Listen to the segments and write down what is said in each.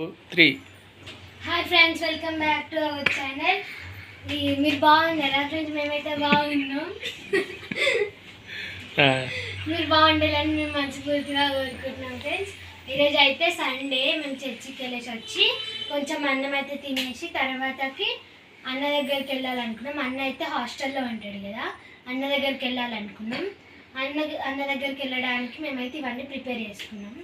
3. Hi friends, welcome back to our channel. మీరు బాగున్నారా friends? మేమైతే బాగున్నాం. మీరు బాగుండాలని మేము మనస్ఫూర్తిగా కోరుకుంటున్నాం ఫ్రెండ్స్. ఈరోజు అయితే సండే, మేము చర్చికి వెళ్ళేసి వచ్చి కొంచెం అన్నం అయితే తినేసి తర్వాతకి అన్న దగ్గరికి వెళ్ళాలనుకున్నాం. అన్న అయితే హాస్టల్లో ఉంటాడు కదా, అన్న దగ్గరికి వెళ్ళాలనుకున్నాం. అన్న దగ్గరికి వెళ్ళడానికి మేమైతే ఇవన్నీ ప్రిపేర్ చేసుకున్నాం.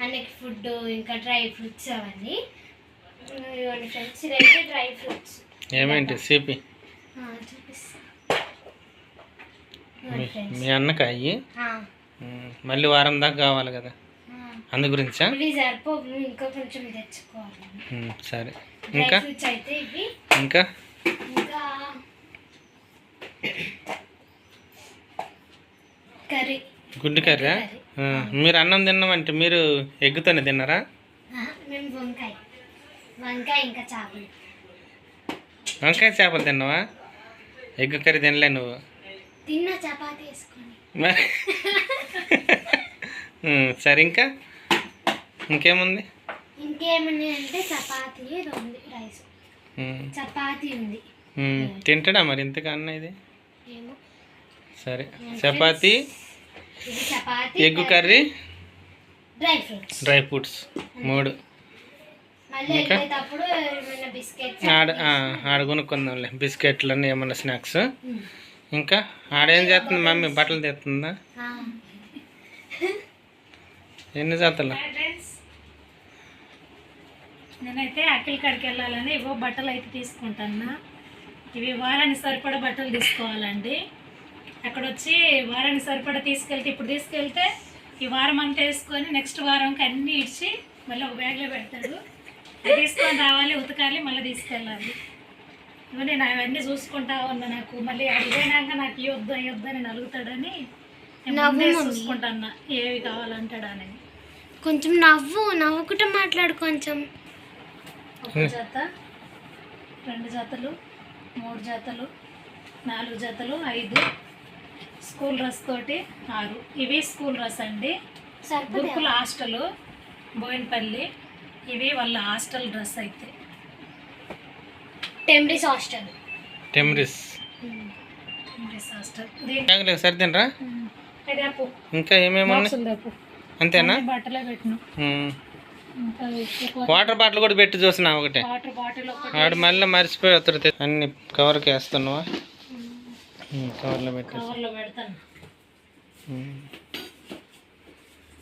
అన్నకి ఫుడ్, ఇంకా డ్రై ఫ్రూట్స్ అవన్నీ. ఫ్రెండ్స్ ఇదైతే డ్రై ఫ్రూట్స్. ఏమేంటి సిపి చూపిస్తా. మీ అన్నకి అయ్యి మళ్ళీ వారం దాకా కావాలి కదా, అందు గురించా? ఇవి సరిపోవు, ఇంకా కొంచెం తెచ్చుకోవాలి. సరే. డ్రై ఇంకా ఫ్రూట్స్ అయితే ఇవి. ఇంకా ఇంకా కర్రీ, గుడ్డు కర్రీ. మీరు అన్నం తిన్నామంటే మీరు ఎగ్గుతోనే తిన్నారా? మేము వంకాయ ఇంకా చేపలు. వంకాయ చేపలు తిన్నావా? ఎగ్గు కర్రీ తినలే నువ్వు? తిన్నా, చపాతీ వేసుకొని. సరే. ఇంకా ఇంకేముంది? ఇంకేమన్నా అంటే చపాతీ ఉంది, రైస్ చపాతీ ఉంది. తింటాడా మరి ఇంతకన్నా ఇది? ఏమో. సరే, చపాతీ, ఇది chapati, egg curry, dry fruits 3. మళ్ళీ వెళ్ళేటప్పుడు ఏమైనా బిస్కెట్స్ ఆడ కొనుక్కుందాంలే, బిస్కెట్లు అన్నీ ఏమన్నా స్నాక్స్. ఇంకా ఆడేం చేస్తుంది మమ్మీ? బట్టలు తెస్తుందా? ఎన్ని జాతలు? నేనైతే అఖిల్ కాడికి వెళ్ళాలని ఇవో బట్టలు అయితే తీసుకుంటాను. ఇవి వారానికి సరిపడా బట్టలు తీసుకోవాలండి. అక్కడ వచ్చి వారానికి సరిపడా తీసుకెళ్తే, ఇప్పుడు తీసుకెళ్తే ఈ వారం అంతా వేసుకొని నెక్స్ట్ వారంకి అన్నీ ఇచ్చి మళ్ళీ ఒక బ్యాగ్లో పెడతాడు. అది తీసుకొని రావాలి, ఉతకాలి, మళ్ళీ తీసుకెళ్ళాలి. ఇవి నేను అవన్నీ చూసుకుంటా ఉన్నా. నాకు మళ్ళీ అడిగినాక నాకు ఇవ్వద్దు అని అడుగుతాడని చూసుకుంటాను ఏవి కావాలంటాడని. కొంచెం నవ్వుకుంటూ మాట్లాడు కొంచెం. ఒక జత, 2 జతలు, 3 జతలు, 4 జతలు, 5 స్కూల్ డ్రెస్ తోటి 6. ఇవి స్కూల్ డ్రెస్ అండి. గురుకుల హాస్టల్ బోయినపల్లి. ఇవి వాళ్ళ హాస్టల్ డ్రెస్ అయితే. టెంబ్రిస్ హాస్టల్. హాస్టల్ సరిదినరా? ఇంకా ఏమేమి అంతేనా? బట్టలే పెట్టిన వాటర్ బాటిల్ కూడా పెట్టి చూసినా ఒకటే. వాటర్ బాటిల్ వాడు మళ్ళీ మర్చిపోయి వస్తుంది. అన్ని కవర్కి వేస్తున్నావా? కవర్లో పెట్టి కవర్లో పెడతాను.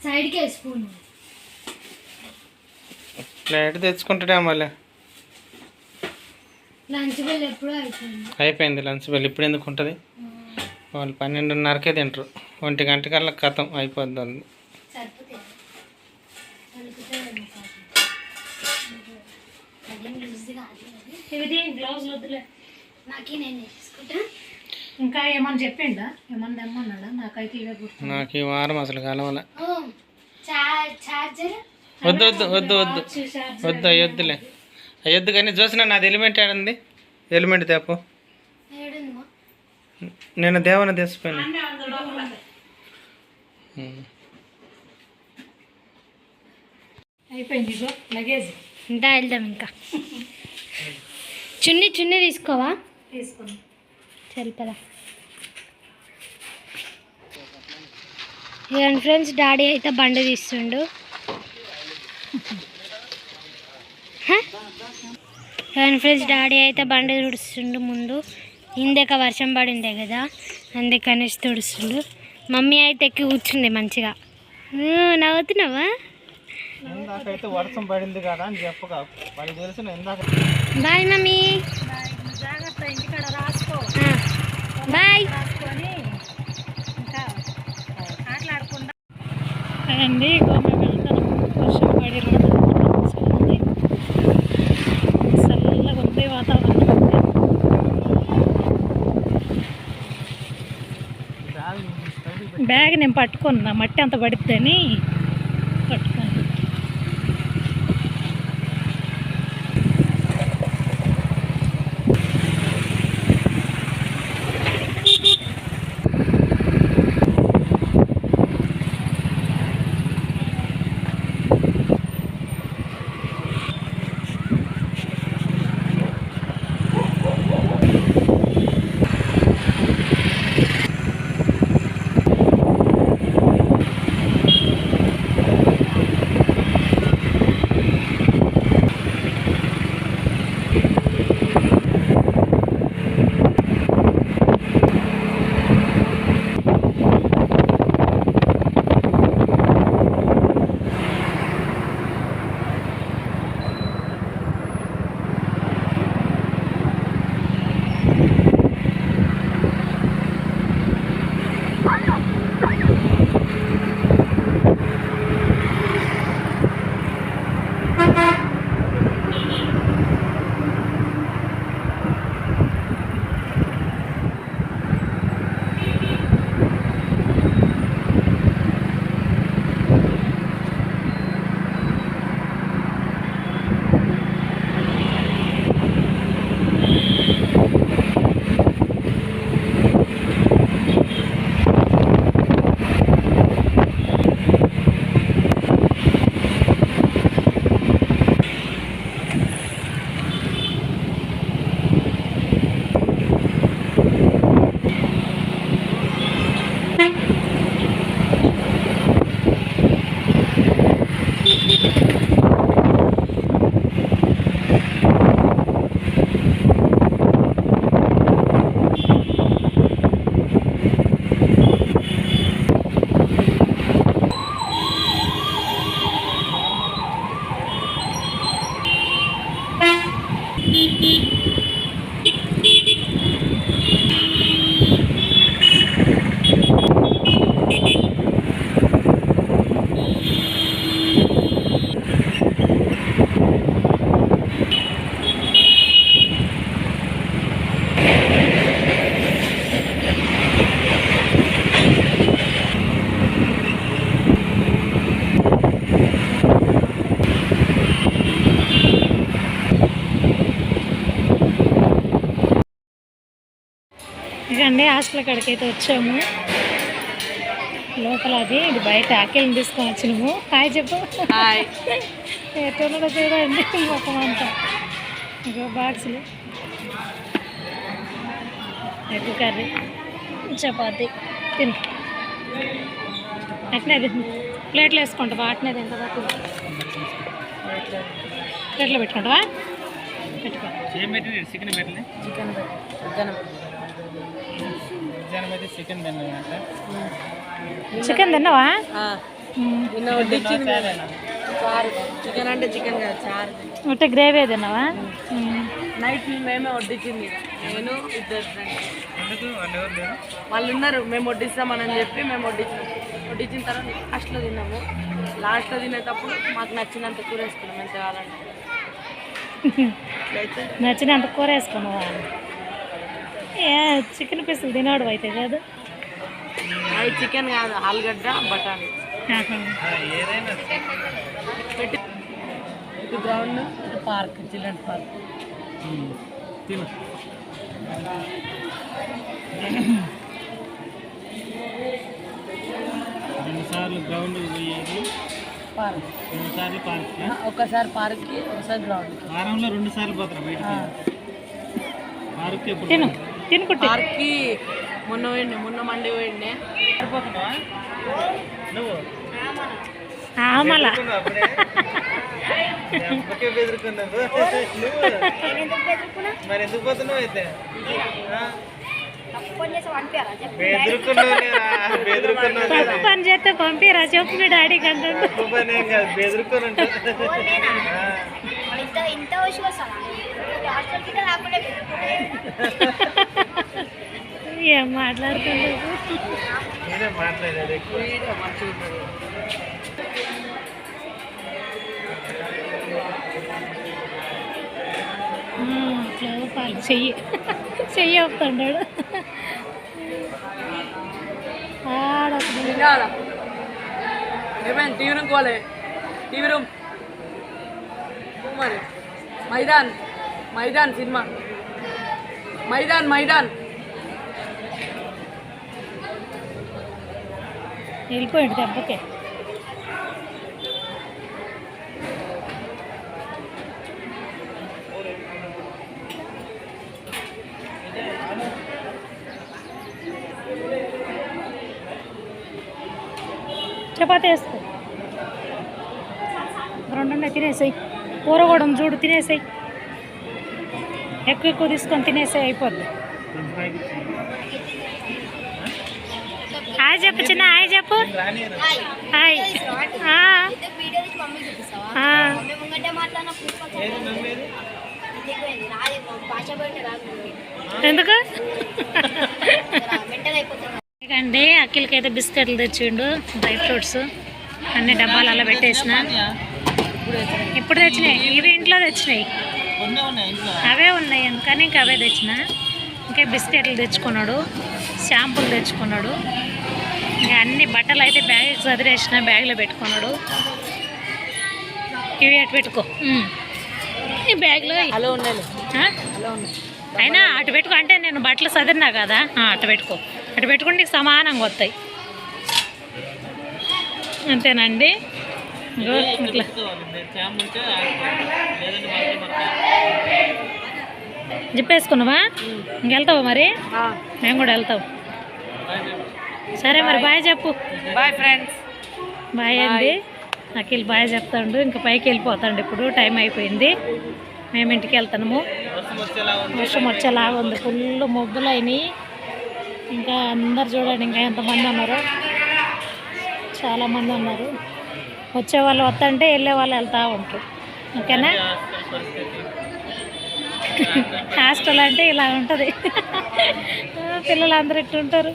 సైడ్కి స్పూన్ ప్లేట్ తెచ్చుకుంటాడా మళ్ళీ? లంచ్ బెల్ ఎప్పుడూ అయిపోయింది. లంచ్ బెల్ ఇప్పుడు ఎందుకు ఉంటుంది? వాళ్ళు 12:30కే తింటారు. 1 గంటకల్లా కథం అయిపోద్ది. గ్లౌజ్ వద్దులే. నాకే నేను తీసుకుంటా. ఇంకా ఏమన్నా చెప్పిండా? ఏమన్నా తెమ్మన్నాడా? నాకైతే ఇవే గుర్తు. నాకు ఈ వారం అసలు కలవాల. చార్జర్ వద్దు వద్దు వద్దు వద్దు వద్దు అయ్యొద్దులే, అయ్యొద్దు. కానీ చూసినా నాది ఎలిమెంట్ ఏడంది? ఎలిమెంట్ తేపు. నేను దేవన తెచ్చిపోయినా. అయిపోయింది ఇగో లగేజ్. ఇంత వెళ్దాం. ఇంకా చున్నీ తీసుకోవా? తీసుకుని సరిపదా. ఇవ్వండి ఫ్రెండ్స్, డాడీ అయితే బండి తీస్తుండు. ఇవ్వండి ఫ్రెండ్స్, డాడీ అయితే బండి తుడుస్తుండు. ముందు ఇందాక వర్షం పడిందే కదా, అందుకనేసి తుడుస్తుండు. మమ్మీ అయితే ఎక్కి కూర్చుంది మంచిగా. నవ్వుతున్నావా? వర్షం పడింది కదా అని చెప్పగా తెలిసిన. Bye mummy. జాగ్రత్త, ఇంటికాడ రాసుకో. బాయ్. రాసుకొని ఇంకా ఆటలాడకుండా అండి. మేము వెళ్తాము. వర్షం పడి రోడ్డు చల్లగా ఉంది వాతావరణం. బ్యాగ్ నేను పట్టుకున్నా, మట్టి అంత పడిద్దని పట్టుకున్నా. ఇదండి హాస్టల్ కాడికైతే వచ్చాము. లోపల ఇది బయట ఆకెళ్ళని తీసుకొని వచ్చినాము. హాయ్ చెప్పు. హాయ్. ఎట్లా చూడండి మొత్తం అంతా. ఇంకో బాక్సులు, ఎగ్ కర్రీ, చపాతి తిను. అట్నే తిను. ప్లేట్లో వేసుకుంటావా? అట్నే తింటావా? ప్లేట్లో పెట్టుకుంటావా? పెట్టుకో. చికెన్ పెట్టలే, చికెన్ చికెన్ తిన్నావా? నిన్న వడ్డించింది చారు. చికెన్ అంటే చికెన్ కాదు, చారు. అంటే గ్రేవీ తిన్నావా? నైట్ మేమే వడ్డించింది, నేను ఇద్దరు ఫ్రెండ్స్. వాళ్ళు ఉన్నారు, మేము వడ్డిస్తామని చెప్పి మేము వడ్డించిన తర్వాత లాస్ట్లో తిన్నాము. లాస్ట్లో తినేటప్పుడు మాకు నచ్చినంత కూర వేసుకున్నాం. ఎంత కావాలంటే నచ్చినంత కూర వేసుకున్నావా? చికెన్ పీసులు తినాడు అయితే కాదు. అది చికెన్ కాదు, ఆలుగడ్డ బటానీ పెట్టి. ఇటు గ్రౌండ్, ఇటు పార్క్, చిల్డ్రన్స్ పార్క్. తిను. రెండుసార్లు గ్రౌండ్ పోయేది, పార్క్. రెండుసార్లు పార్క్. ఒకసారి పార్క్కి, ఒకసారి గ్రౌండ్. వారంలో 2 సార్లు పోతారా బయట? పార్క్ ఎప్పుడు? తిను తినుకుంటే. పార్క్కి మొన్న మండే పోయిండే. సరిపోతున్నావా నువ్వు? మళ్ళా బెదురుకున్నావు మరి ఎందుకు పోతున్నావు అయితే? తప్పు పని చేస్తే పంపిరా చెప్పు మీ డాడీకి అంటాడు. బెదురుకొని ఏం మాట్లాడుతున్నావు? మాట్లాడేది అట్లా పాలు చెయ్యి అవుతున్నాడు. ఏమైనా టీవీ రూమ్ కోలే, టీవీ రూమ్ మరి. మైదాన్ సినిమా, మైదాన్ వెళ్ళిపోయాడు దెబ్బకే. చపాతీ వేసుకో, 2 ఉన్నాయి తినేసాయి. కూర కూడా చూడు, తినేసాయి. ఎక్కువ తీసుకొని తినేసాయి, అయిపోద్ది. హాయ్ చెప్పు చిన్న, హాయ్ చెప్పు. హాయ్. ఎందుకు అండి? అఖిల్కి అయితే బిస్కెట్లు తెచ్చిండు, డ్రై ఫ్రూట్స్ అన్ని డబ్బాలు అలా పెట్టేసిన. ఇప్పుడు తెచ్చినాయి, ఇవి ఇంట్లో తెచ్చినాయి, అవే ఉన్నాయి అందుకని ఇంకా అవే తెచ్చిన. ఇంకా బిస్కెట్లు తెచ్చుకున్నాడు, షాంపూలు తెచ్చుకున్నాడు. ఇంకా అన్ని బట్టలు అయితే బ్యాగ్ చదిరేసిన, బ్యాగ్లో పెట్టుకున్నాడు. ఇవి అటు పెట్టుకో, ఈ బ్యాగ్లో అలా ఉండాలి. అయినా అటు పెట్టుకో అంటే నేను బట్టలు చదిరినా కదా, అటు పెట్టుకో. అటు పెట్టుకుంటే నీకు సమానంగా వస్తాయి. అంతేనండి. ఇట్లా జిప్పేసుకున్నావా? ఇంకెళ్తావా మరి? మేము కూడా వెళ్తాం. సరే మరి బాయ్ చెప్పు. Bye friends. బాయ్ అండి. అఖిల్ బాయ్ చెప్తాడు, ఇంకా పైకి వెళ్ళిపోతాడు. ఇప్పుడు టైం అయిపోయింది, మేము ఇంటికి వెళ్తాము. వర్షం వచ్చేలాగా ఉంది, ఫుల్ మబ్బులు అయినాయి. ఇంకా అందరు చూడండి, ఇంకా ఎంతమంది ఉన్నారు, చాలామంది ఉన్నారు. వచ్చే వాళ్ళు వస్తుంటే వెళ్ళే వాళ్ళు వెళ్తూ ఉంటారు. ఓకేనా? హాస్టల్ అంటే ఇలా ఉంటుంది పిల్లలు అందరూ ఇట్టుంటారు